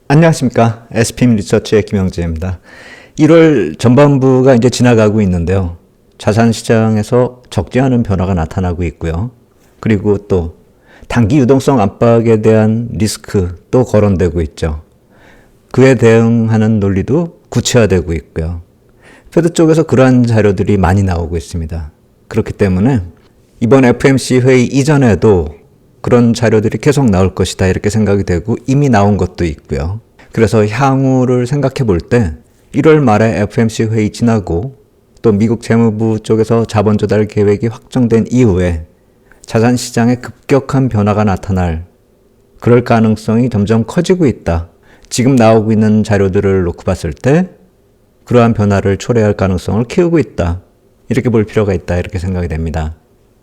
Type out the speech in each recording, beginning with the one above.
안녕하십니까. SPM 리서치의 김영재입니다. 1월 전반부가 이제 지나가고 있는데요. 자산시장에서 적지 않은 변화가 나타나고 있고요. 그리고 또 단기 유동성 압박에 대한 리스크도 거론되고 있죠. 그에 대응하는 논리도 구체화되고 있고요. 패드 쪽에서 그러한 자료들이 많이 나오고 있습니다. 그렇기 때문에 이번 FMC 회의 이전에도 그런 자료들이 계속 나올 것이다 이렇게 생각이 되고 이미 나온 것도 있고요. 그래서 향후를 생각해 볼 때 1월 말에 FMC 회의 지나고 또 미국 재무부 쪽에서 자본 조달 계획이 확정된 이후에 자산시장에 급격한 변화가 나타날 그럴 가능성이 점점 커지고 있다. 지금 나오고 있는 자료들을 놓고 봤을 때 그러한 변화를 초래할 가능성을 키우고 있다. 이렇게 볼 필요가 있다. 이렇게 생각이 됩니다.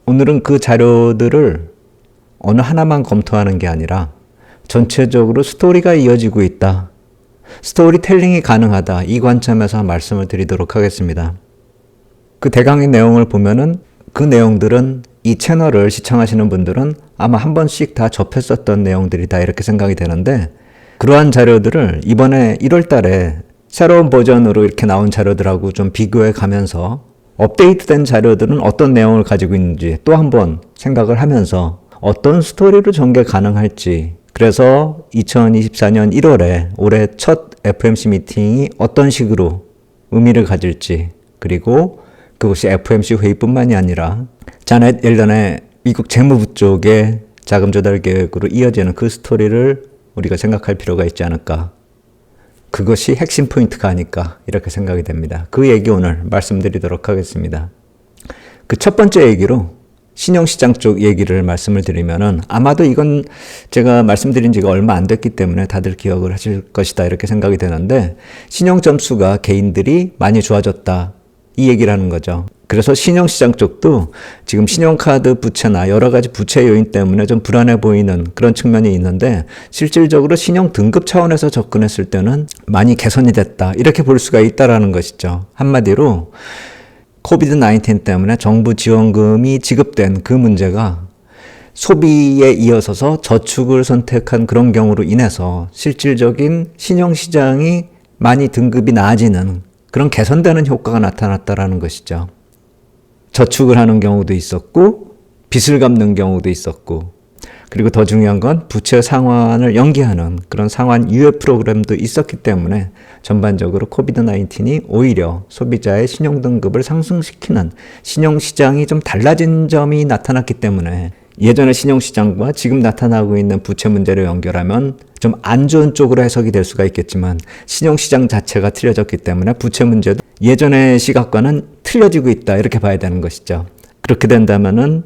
오늘은 그 자료들을 어느 하나만 검토하는 게 아니라 전체적으로 스토리가 이어지고 있다. 스토리텔링이 가능하다. 이 관점에서 말씀을 드리도록 하겠습니다. 그 대강의 내용을 보면은 그 내용들은 이 채널을 시청하시는 분들은 아마 한 번씩 다 접했었던 내용들이다 이렇게 생각이 되는데 그러한 자료들을 이번에 1월 달에 새로운 버전으로 이렇게 나온 자료들하고 좀 비교해 가면서 업데이트된 자료들은 어떤 내용을 가지고 있는지 또 한 번 생각을 하면서 어떤 스토리로 전개 가능할지 그래서 2024년 1월에 올해 첫 FMC 미팅이 어떤 식으로 의미를 가질지 그리고 그것이 FMC 회의뿐만이 아니라 자넷 옐런의 미국 재무부 쪽의 자금 조달 계획으로 이어지는 그 스토리를 우리가 생각할 필요가 있지 않을까. 그것이 핵심 포인트가 아닐까 이렇게 생각이 됩니다. 그 얘기 오늘 말씀드리도록 하겠습니다. 그 첫 번째 얘기로 신용시장 쪽 얘기를 말씀을 드리면은 아마도 이건 제가 말씀드린 지가 얼마 안 됐기 때문에 다들 기억을 하실 것이다 이렇게 생각이 되는데 신용 점수가 개인들이 많이 좋아졌다 이 얘기를 하는 거죠. 그래서 신용시장 쪽도 지금 신용카드 부채나 여러 가지 부채 요인 때문에 좀 불안해 보이는 그런 측면이 있는데 실질적으로 신용 등급 차원에서 접근했을 때는 많이 개선이 됐다 이렇게 볼 수가 있다라는 것이죠. 한마디로 코비드-19 때문에 정부 지원금이 지급된 그 문제가 소비에 이어서서 저축을 선택한 그런 경우로 인해서 실질적인 신용시장이 많이 등급이 나아지는 그런 개선되는 효과가 나타났다라는 것이죠. 저축을 하는 경우도 있었고 빚을 갚는 경우도 있었고 그리고 더 중요한 건 부채 상환을 연기하는 그런 상환 유예 프로그램도 있었기 때문에 전반적으로 코비드-19이 오히려 소비자의 신용 등급을 상승시키는 신용시장이 좀 달라진 점이 나타났기 때문에 예전의 신용시장과 지금 나타나고 있는 부채 문제를 연결하면 좀 안 좋은 쪽으로 해석이 될 수가 있겠지만 신용시장 자체가 틀려졌기 때문에 부채 문제도 예전의 시각과는 틀려지고 있다 이렇게 봐야 되는 것이죠. 그렇게 된다면은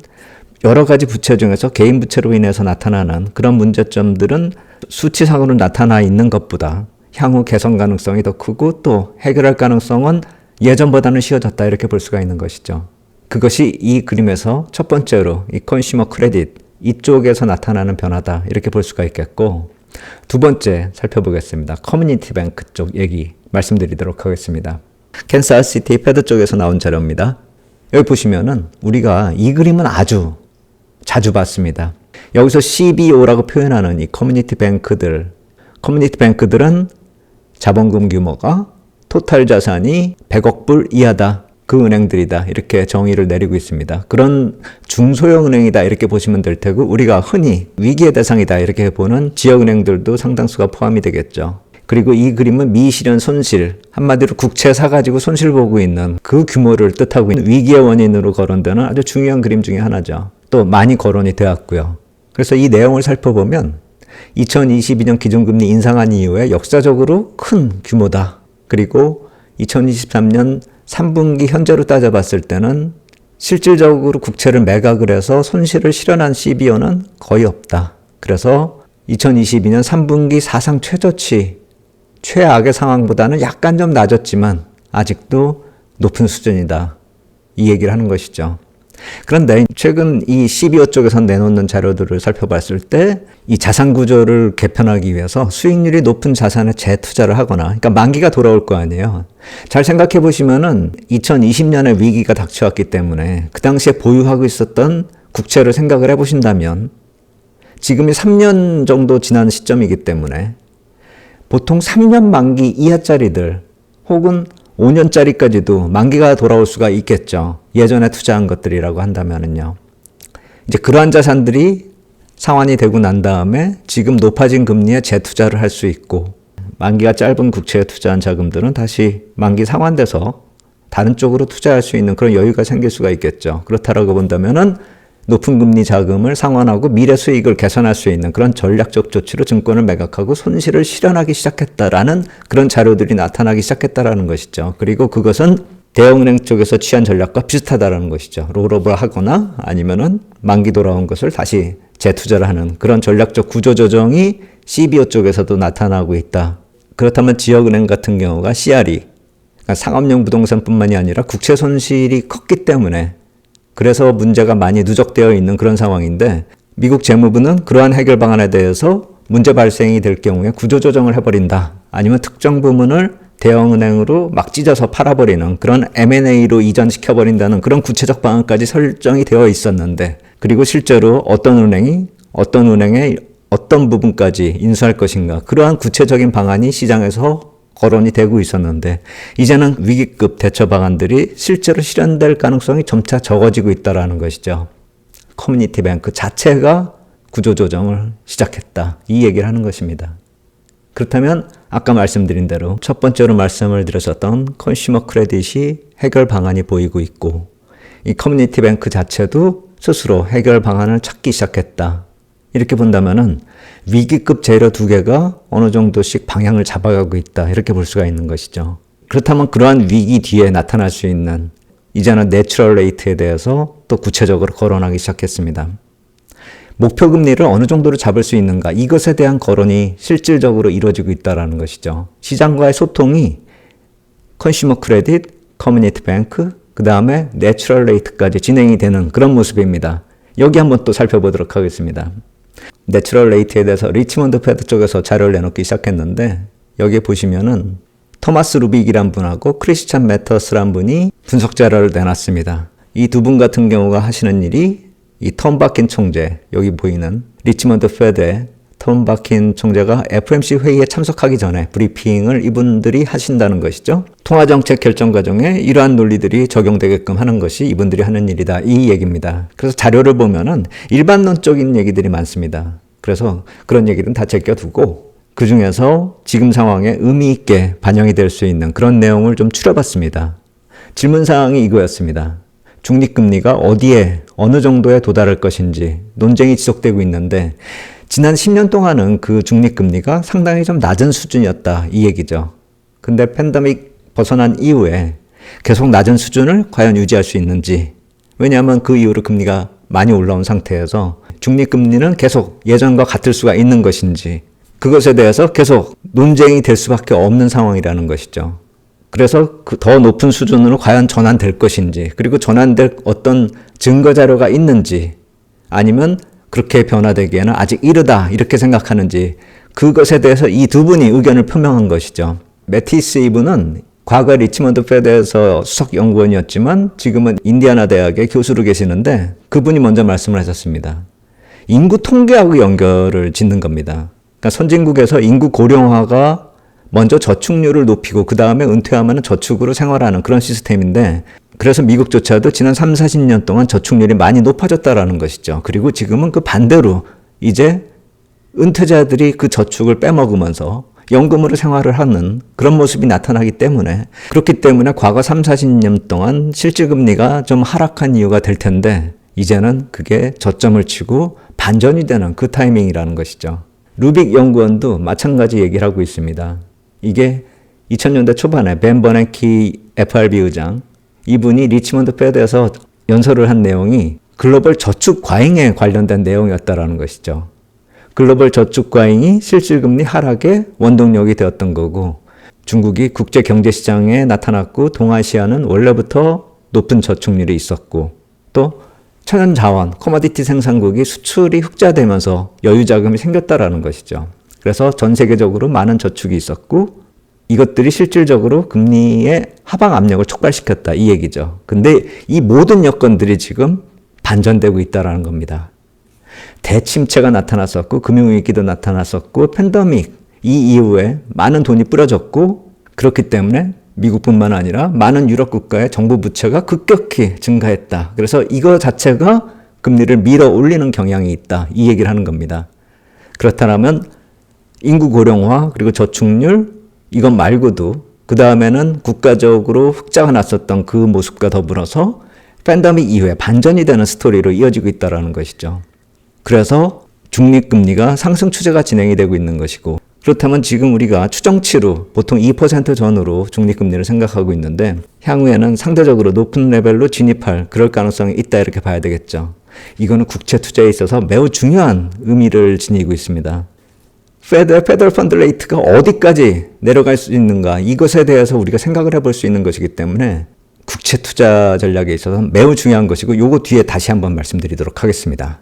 여러 가지 부채 중에서 개인 부채로 인해서 나타나는 그런 문제점들은 수치상으로 나타나 있는 것보다 향후 개선 가능성이 더 크고 또 해결할 가능성은 예전보다는 쉬워졌다 이렇게 볼 수가 있는 것이죠. 그것이 이 그림에서 첫 번째로 이 컨슈머 크레딧 이쪽에서 나타나는 변화다 이렇게 볼 수가 있겠고 두 번째 살펴보겠습니다. 커뮤니티 뱅크 쪽 얘기 말씀드리도록 하겠습니다. 캔사스시티 패드 쪽에서 나온 자료입니다. 여기 보시면은 우리가 이 그림은 아주 자주 봤습니다. 여기서 CBO라고 표현하는 이 커뮤니티 뱅크들은 자본금 규모가 토탈 자산이 100억 불 이하다. 그 은행들이다. 이렇게 정의를 내리고 있습니다. 그런 중소형 은행이다. 이렇게 보시면 될 테고 우리가 흔히 위기의 대상이다. 이렇게 보는 지역은행들도 상당수가 포함이 되겠죠. 그리고 이 그림은 미실현 손실, 한마디로 국채 사가지고 손실 보고 있는 그 규모를 뜻하고 있는 위기의 원인으로 거론되는 아주 중요한 그림 중에 하나죠. 또 많이 거론이 되었고요. 그래서 이 내용을 살펴보면 2022년 기준금리 인상한 이후에 역사적으로 큰 규모다. 그리고 2023년 3분기 현재로 따져봤을 때는 실질적으로 국채를 매각을 해서 손실을 실현한 CBO는 거의 없다. 그래서 2022년 3분기 사상 최저치, 최악의 상황보다는 약간 좀 낮았지만 아직도 높은 수준이다. 이 얘기를 하는 것이죠. 그런데 최근 이 CBO 쪽에서 내놓는 자료들을 살펴봤을 때 이 자산 구조를 개편하기 위해서 수익률이 높은 자산에 재투자를 하거나 그러니까 만기가 돌아올 거 아니에요. 잘 생각해 보시면은 2020년에 위기가 닥쳐왔기 때문에 그 당시에 보유하고 있었던 국채를 생각을 해보신다면 지금이 3년 정도 지난 시점이기 때문에 보통 3년 만기 이하짜리들 혹은 5년짜리까지도 만기가 돌아올 수가 있겠죠. 예전에 투자한 것들이라고 한다면은요. 이제 그러한 자산들이 상환이 되고 난 다음에 지금 높아진 금리에 재투자를 할 수 있고, 만기가 짧은 국채에 투자한 자금들은 다시 만기 상환돼서 다른 쪽으로 투자할 수 있는 그런 여유가 생길 수가 있겠죠. 그렇다라고 본다면은 높은 금리 자금을 상환하고 미래 수익을 개선할 수 있는 그런 전략적 조치로 증권을 매각하고 손실을 실현하기 시작했다라는 그런 자료들이 나타나기 시작했다라는 것이죠. 그리고 그것은 대형은행 쪽에서 취한 전략과 비슷하다라는 것이죠. 롤오버 하거나 아니면은 만기 돌아온 것을 다시 재투자를 하는 그런 전략적 구조 조정이 CBO 쪽에서도 나타나고 있다. 그렇다면 지역은행 같은 경우가 CRE, 그러니까 상업용 부동산뿐만이 아니라 국채 손실이 컸기 때문에 그래서 문제가 많이 누적되어 있는 그런 상황인데, 미국 재무부는 그러한 해결 방안에 대해서 문제 발생이 될 경우에 구조조정을 해버린다. 아니면 특정 부문을 대형은행으로 막 찢어서 팔아버리는 그런 M&A로 이전시켜버린다는 그런 구체적 방안까지 설정이 되어 있었는데, 그리고 실제로 어떤 은행이 어떤 은행의 어떤 부분까지 인수할 것인가, 그러한 구체적인 방안이 시장에서 거론이 되고 있었는데, 이제는 위기급 대처 방안들이 실제로 실현될 가능성이 점차 적어지고 있다는 것이죠. 커뮤니티 뱅크 자체가 구조조정을 시작했다, 이 얘기를 하는 것입니다. 그렇다면 아까 말씀드린 대로 첫 번째로 말씀을 드렸었던 컨슈머 크레딧이 해결 방안이 보이고 있고, 이 커뮤니티 뱅크 자체도 스스로 해결 방안을 찾기 시작했다. 이렇게 본다면은 위기급 재료 두 개가 어느 정도씩 방향을 잡아가고 있다, 이렇게 볼 수가 있는 것이죠. 그렇다면 그러한 위기 뒤에 나타날 수 있는 이제는 내추럴 레이트에 대해서 또 구체적으로 거론하기 시작했습니다. 목표 금리를 어느 정도로 잡을 수 있는가, 이것에 대한 거론이 실질적으로 이루어지고 있다는 것이죠. 시장과의 소통이 컨슈머 크레딧, 커뮤니티 뱅크, 그 다음에 내추럴 레이트까지 진행이 되는 그런 모습입니다. 여기 한번 또 살펴보도록 하겠습니다. 내추럴 레이트에 대해서 리치먼드 패드 쪽에서 자료를 내놓기 시작했는데, 여기 보시면은 토마스 루빅이란 분하고 크리스찬 매터스란 분이 분석 자료를 내놨습니다. 이 두 분 같은 경우가 하시는 일이 이 톰 바킨 총재, 여기 보이는 리치먼드 패드의 톰 바킨 총재가 FOMC 회의에 참석하기 전에 브리핑을 이분들이 하신다는 것이죠. 통화정책 결정 과정에 이러한 논리들이 적용되게끔 하는 것이 이분들이 하는 일이다, 이 얘기입니다. 그래서 자료를 보면은 일반론적인 얘기들이 많습니다. 그래서 그런 얘기는 다 제껴두고 그 중에서 지금 상황에 의미 있게 반영이 될 수 있는 그런 내용을 좀 추려봤습니다. 질문사항이 이거였습니다. 중립금리가 어디에 어느 정도에 도달할 것인지 논쟁이 지속되고 있는데, 지난 10년 동안은 그 중립금리가 상당히 좀 낮은 수준이었다, 이 얘기죠. 근데 팬데믹 벗어난 이후에 계속 낮은 수준을 과연 유지할 수 있는지, 왜냐하면 그 이후로 금리가 많이 올라온 상태에서 중립금리는 계속 예전과 같을 수가 있는 것인지, 그것에 대해서 계속 논쟁이 될 수밖에 없는 상황이라는 것이죠. 그래서 그 더 높은 수준으로 과연 전환될 것인지, 그리고 전환될 어떤 증거 자료가 있는지, 아니면 그렇게 변화되기에는 아직 이르다, 이렇게 생각하는지, 그것에 대해서 이 두 분이 의견을 표명한 것이죠. 매티스 이브는 과거 리치먼드 패드에서 수석 연구원이었지만 지금은 인디아나 대학의 교수로 계시는데, 그분이 먼저 말씀을 하셨습니다. 인구 통계하고 연결을 짓는 겁니다. 그러니까 선진국에서 인구 고령화가 먼저 저축률을 높이고 그 다음에 은퇴하면 저축으로 생활하는 그런 시스템인데, 그래서 미국조차도 지난 3, 40년 동안 저축률이 많이 높아졌다라는 것이죠. 그리고 지금은 그 반대로 이제 은퇴자들이 그 저축을 빼먹으면서 연금으로 생활을 하는 그런 모습이 나타나기 때문에, 그렇기 때문에 과거 3, 40년 동안 실질금리가 좀 하락한 이유가 될 텐데, 이제는 그게 저점을 치고 반전이 되는 그 타이밍이라는 것이죠. 루빅 연구원도 마찬가지 얘기를 하고 있습니다. 이게 2000년대 초반에 벤 버냉키 FRB 의장, 이분이 리치먼드 패드에서 연설을 한 내용이 글로벌 저축 과잉에 관련된 내용이었다라는 것이죠. 글로벌 저축 과잉이 실질금리 하락의 원동력이 되었던 거고, 중국이 국제 경제 시장에 나타났고, 동아시아는 원래부터 높은 저축률이 있었고, 또 천연자원, 커머디티 생산국이 수출이 흑자되면서 여유자금이 생겼다라는 것이죠. 그래서 전 세계적으로 많은 저축이 있었고, 이것들이 실질적으로 금리의 하방 압력을 촉발시켰다, 이 얘기죠. 근데 이 모든 여건들이 지금 반전되고 있다는 겁니다. 대침체가 나타났었고, 금융위기도 나타났었고, 팬데믹, 이 이후에 많은 돈이 뿌려졌고 그렇기 때문에 미국뿐만 아니라 많은 유럽 국가의 정부 부채가 급격히 증가했다. 그래서 이거 자체가 금리를 밀어 올리는 경향이 있다. 이 얘기를 하는 겁니다. 그렇다면 인구 고령화 그리고 저축률 이것 말고도 그 다음에는 국가적으로 흑자가 났었던 그 모습과 더불어서 팬데믹 이후에 반전이 되는 스토리로 이어지고 있다는 것이죠. 그래서 중립금리가 상승 추세가 진행이 되고 있는 것이고 그렇다면 지금 우리가 추정치로 보통 2% 전후로 중립금리를 생각하고 있는데 향후에는 상대적으로 높은 레벨로 진입할 그럴 가능성이 있다 이렇게 봐야 되겠죠. 이거는 국채 투자에 있어서 매우 중요한 의미를 지니고 있습니다. 페더럴 펀드 레이트가 어디까지 내려갈 수 있는가 이것에 대해서 우리가 생각을 해볼 수 있는 것이기 때문에 국채 투자 전략에 있어서 매우 중요한 것이고 요거 뒤에 다시 한번 말씀드리도록 하겠습니다.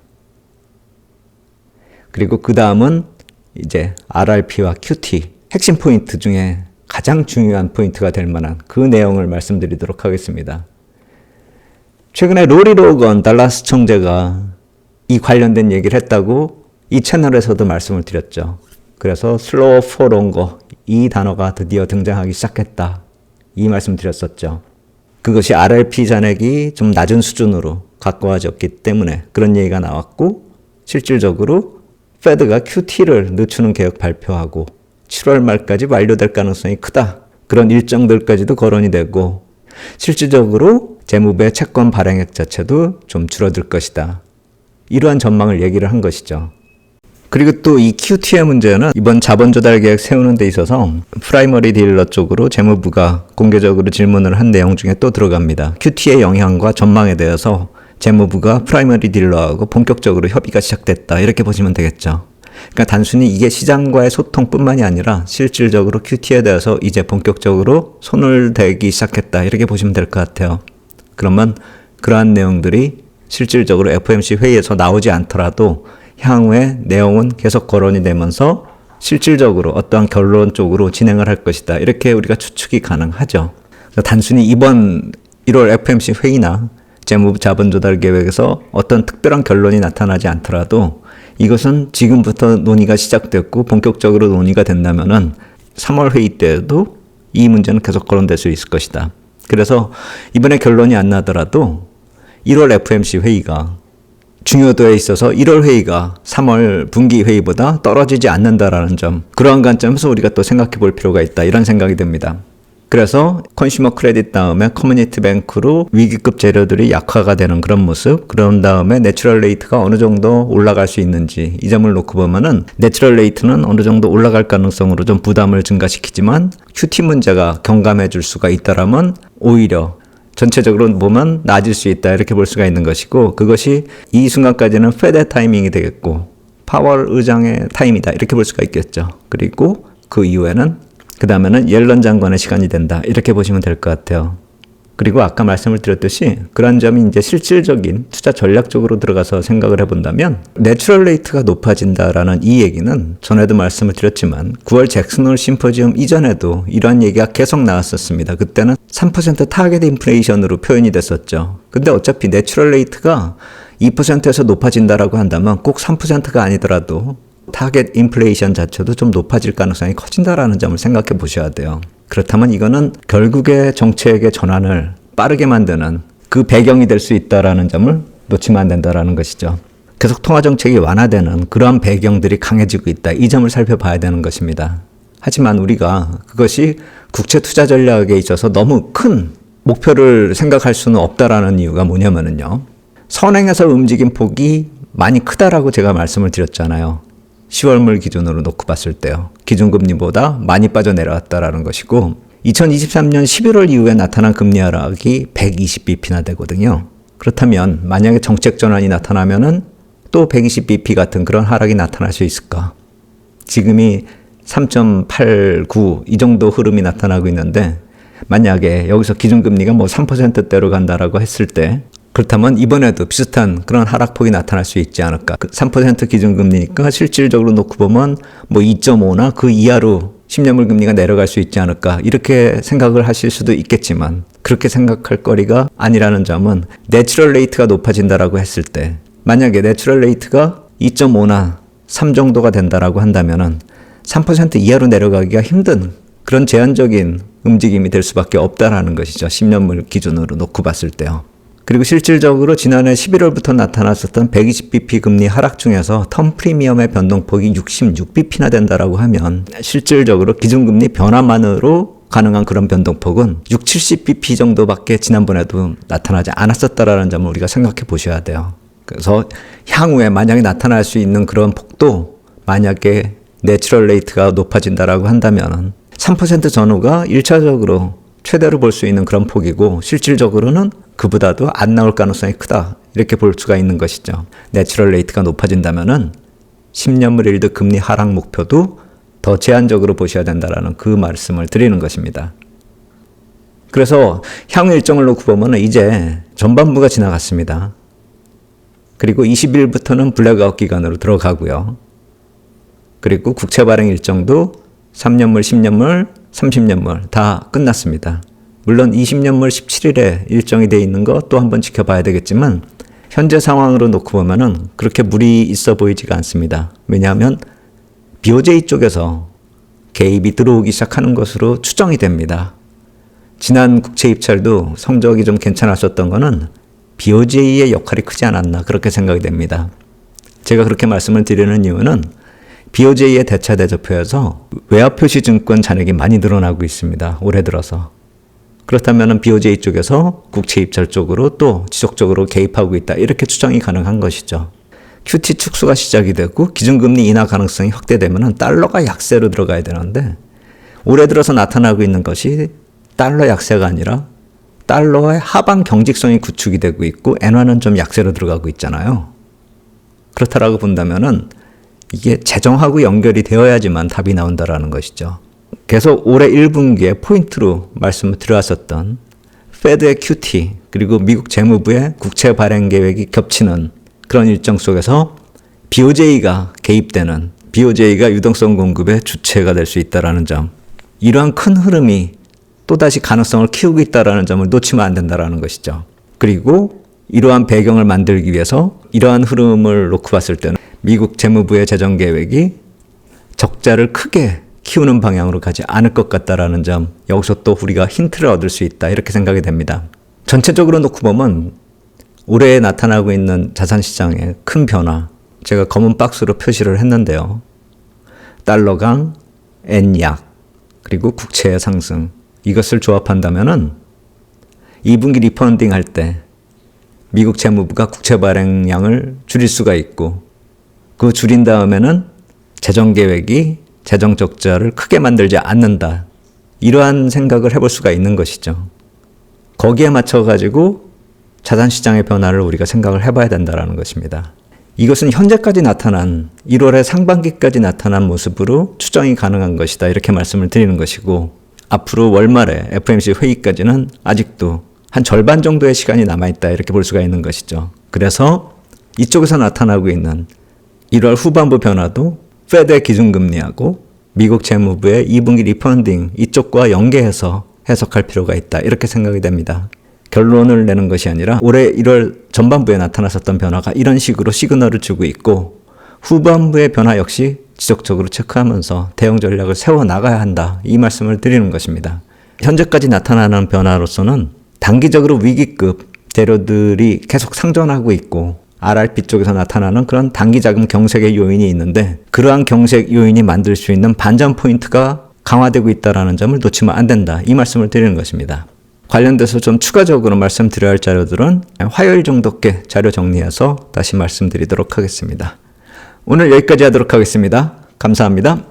그리고 그 다음은 이제 RRP와 QT 핵심 포인트 중에 가장 중요한 포인트가 될 만한 그 내용을 말씀드리도록 하겠습니다. 최근에 로리 로건 달라스 청재가 이 관련된 얘기를 했다고 이 채널에서도 말씀을 드렸죠. 그래서 slow for longer 이 단어가 드디어 등장하기 시작했다. 이 말씀 드렸었죠. 그것이 RRP 잔액이 좀 낮은 수준으로 가까워졌기 때문에 그런 얘기가 나왔고 실질적으로 페드가 QT를 늦추는 계획 발표하고 7월 말까지 완료될 가능성이 크다. 그런 일정들까지도 거론이 되고 실질적으로 재무부의 채권 발행액 자체도 좀 줄어들 것이다. 이러한 전망을 얘기를 한 것이죠. 그리고 또 이 QT의 문제는 이번 자본 조달 계획 세우는 데 있어서 프라이머리 딜러 쪽으로 재무부가 공개적으로 질문을 한 내용 중에 또 들어갑니다. QT의 영향과 전망에 대해서 재무부가 프라이머리 딜러하고 본격적으로 협의가 시작됐다. 이렇게 보시면 되겠죠. 그러니까 단순히 이게 시장과의 소통뿐만이 아니라 실질적으로 QT에 대해서 이제 본격적으로 손을 대기 시작했다. 이렇게 보시면 될 것 같아요. 그러면 그러한 내용들이 실질적으로 FOMC 회의에서 나오지 않더라도 향후에 내용은 계속 거론이 되면서 실질적으로 어떠한 결론 쪽으로 진행을 할 것이다. 이렇게 우리가 추측이 가능하죠. 단순히 이번 1월 FOMC 회의나 재무부 자본 조달 계획에서 어떤 특별한 결론이 나타나지 않더라도 이것은 지금부터 논의가 시작됐고 본격적으로 논의가 된다면은 3월 회의 때에도 이 문제는 계속 거론될 수 있을 것이다. 그래서 이번에 결론이 안 나더라도 1월 FOMC 회의가 중요도에 있어서 1월 회의가 3월 분기 회의보다 떨어지지 않는다라는 점, 그러한 관점에서 우리가 또 생각해 볼 필요가 있다. 이런 생각이 듭니다. 그래서 컨슈머 크레딧 다음에 커뮤니티 뱅크로 위기급 재료들이 약화가 되는 그런 모습, 그런 다음에 내추럴 레이트가 어느 정도 올라갈 수 있는지 이 점을 놓고 보면은 내추럴 레이트는 어느 정도 올라갈 가능성으로 좀 부담을 증가시키지만 QT 문제가 경감해 줄 수가 있다라면 오히려 전체적으로 보면 낮을 수 있다 이렇게 볼 수가 있는 것이고 그것이 이 순간까지는 페드의 타이밍이 되겠고 파월 의장의 타임이다 이렇게 볼 수가 있겠죠. 그리고 그 이후에는 그 다음에는 옐런 장관의 시간이 된다 이렇게 보시면 될 것 같아요. 그리고 아까 말씀을 드렸듯이 그런 점이 이제 실질적인 투자 전략적으로 들어가서 생각을 해본다면 내추럴 레이트가 높아진다라는 이 얘기는 전에도 말씀을 드렸지만 9월 잭슨홀 심포지엄 이전에도 이러한 얘기가 계속 나왔었습니다. 그때는 3% 타겟 인플레이션으로 표현이 됐었죠. 근데 어차피 내추럴 레이트가 2%에서 높아진다라고 한다면 꼭 3%가 아니더라도 타겟 인플레이션 자체도 좀 높아질 가능성이 커진다라는 점을 생각해 보셔야 돼요. 그렇다면 이거는 결국에 정책의 전환을 빠르게 만드는 그 배경이 될 수 있다라는 점을 놓치면 안 된다라는 것이죠. 계속 통화정책이 완화되는 그러한 배경들이 강해지고 있다. 이 점을 살펴봐야 되는 것입니다. 하지만 우리가 그것이 국채 투자 전략에 있어서 너무 큰 목표를 생각할 수는 없다라는 이유가 뭐냐면요. 선행에서 움직임 폭이 많이 크다라고 제가 말씀을 드렸잖아요. 10월물 기준으로 놓고 봤을 때요. 기준금리보다 많이 빠져내려왔다라는 것이고 2023년 11월 이후에 나타난 금리 하락이 120bp나 되거든요. 그렇다면 만약에 정책 전환이 나타나면은 또 120bp 같은 그런 하락이 나타날 수 있을까? 지금이 3.89 이 정도 흐름이 나타나고 있는데 만약에 여기서 기준금리가 뭐 3%대로 간다라고 했을 때 그렇다면 이번에도 비슷한 그런 하락폭이 나타날 수 있지 않을까. 3% 기준금리니까 실질적으로 놓고 보면 뭐 2.5나 그 이하로 10년물 금리가 내려갈 수 있지 않을까. 이렇게 생각을 하실 수도 있겠지만 그렇게 생각할 거리가 아니라는 점은 내추럴 레이트가 높아진다라고 했을 때 만약에 내추럴 레이트가 2.5나 3 정도가 된다라고 한다면은 3% 이하로 내려가기가 힘든 그런 제한적인 움직임이 될 수밖에 없다라는 것이죠. 10년물 기준으로 놓고 봤을 때요. 그리고 실질적으로 지난해 11월부터 나타났었던 120bp 금리 하락 중에서 텀 프리미엄의 변동폭이 66bp나 된다라고 하면 실질적으로 기준금리 변화만으로 가능한 그런 변동폭은 6, 70bp 정도밖에 지난번에도 나타나지 않았었다라는 점을 우리가 생각해 보셔야 돼요. 그래서 향후에 만약에 나타날 수 있는 그런 폭도 만약에 내추럴 레이트가 높아진다라고 한다면 3% 전후가 1차적으로 최대로 볼 수 있는 그런 폭이고 실질적으로는 그보다도 안 나올 가능성이 크다. 이렇게 볼 수가 있는 것이죠. 내추럴 레이트가 높아진다면은 10년물 일드 금리 하락 목표도 더 제한적으로 보셔야 된다라는 그 말씀을 드리는 것입니다. 그래서 향후 일정을 놓고 보면 이제 전반부가 지나갔습니다. 그리고 20일부터는 블랙아웃 기간으로 들어가고요. 그리고 국채 발행 일정도 3년물, 10년물, 30년물 다 끝났습니다. 물론 20년물 17일에 일정이 돼 있는 거 또 한번 지켜봐야 되겠지만 현재 상황으로 놓고 보면은 그렇게 무리 있어 보이지가 않습니다. 왜냐하면 BOJ 쪽에서 개입이 들어오기 시작하는 것으로 추정이 됩니다. 지난 국채 입찰도 성적이 좀 괜찮았었던 거는 BOJ의 역할이 크지 않았나 그렇게 생각이 됩니다. 제가 그렇게 말씀을 드리는 이유는 BOJ의 대차 대조표에서 외화표시 증권 잔액이 많이 늘어나고 있습니다. 올해 들어서. 그렇다면 BOJ 쪽에서 국채 입찰 쪽으로 또 지속적으로 개입하고 있다. 이렇게 추정이 가능한 것이죠. QT 축소가 시작이 되고 기준금리 인하 가능성이 확대되면 달러가 약세로 들어가야 되는데 올해 들어서 나타나고 있는 것이 달러 약세가 아니라 달러의 하방 경직성이 구축이 되고 있고 엔화는 좀 약세로 들어가고 있잖아요. 그렇다라고 본다면은 이게 재정하고 연결이 되어야지만 답이 나온다라는 것이죠. 계속 올해 1분기에 포인트로 말씀을 드려왔었던 페드의 QT 그리고 미국 재무부의 국채 발행 계획이 겹치는 그런 일정 속에서 BOJ가 개입되는 BOJ가 유동성 공급의 주체가 될 수 있다는 점 이러한 큰 흐름이 또다시 가능성을 키우고 있다는 점을 놓치면 안 된다는 것이죠. 그리고 이러한 배경을 만들기 위해서 이러한 흐름을 놓고 봤을 때는 미국 재무부의 재정 계획이 적자를 크게 키우는 방향으로 가지 않을 것 같다라는 점 여기서 또 우리가 힌트를 얻을 수 있다 이렇게 생각이 됩니다. 전체적으로 놓고 보면 올해 나타나고 있는 자산시장의 큰 변화 제가 검은 박스로 표시를 했는데요. 달러 강, 엔 약, 그리고 국채의 상승 이것을 조합한다면은 2분기 리펀딩 할 때 미국 재무부가 국채 발행량을 줄일 수가 있고 그 줄인 다음에는 재정 계획이 재정 적자를 크게 만들지 않는다. 이러한 생각을 해볼 수가 있는 것이죠. 거기에 맞춰가지고 자산시장의 변화를 우리가 생각을 해봐야 된다는 것입니다. 이것은 현재까지 나타난 1월의 상반기까지 나타난 모습으로 추정이 가능한 것이다. 이렇게 말씀을 드리는 것이고 앞으로 월말에 FOMC 회의까지는 아직도 한 절반 정도의 시간이 남아있다. 이렇게 볼 수가 있는 것이죠. 그래서 이쪽에서 나타나고 있는 1월 후반부 변화도 페드의 기준금리하고 미국 재무부의 2분기 리펀딩 이쪽과 연계해서 해석할 필요가 있다. 이렇게 생각이 됩니다. 결론을 내는 것이 아니라 올해 1월 전반부에 나타났었던 변화가 이런 식으로 시그널을 주고 있고 후반부의 변화 역시 지속적으로 체크하면서 대응 전략을 세워나가야 한다. 이 말씀을 드리는 것입니다. 현재까지 나타나는 변화로서는 단기적으로 위기급 재료들이 계속 상존하고 있고 RRP 쪽에서 나타나는 그런 단기 자금 경색의 요인이 있는데 그러한 경색 요인이 만들 수 있는 반전 포인트가 강화되고 있다는 점을 놓치면 안 된다. 이 말씀을 드리는 것입니다. 관련돼서 좀 추가적으로 말씀드려야 할 자료들은 화요일 정도께 자료 정리해서 다시 말씀드리도록 하겠습니다. 오늘 여기까지 하도록 하겠습니다. 감사합니다.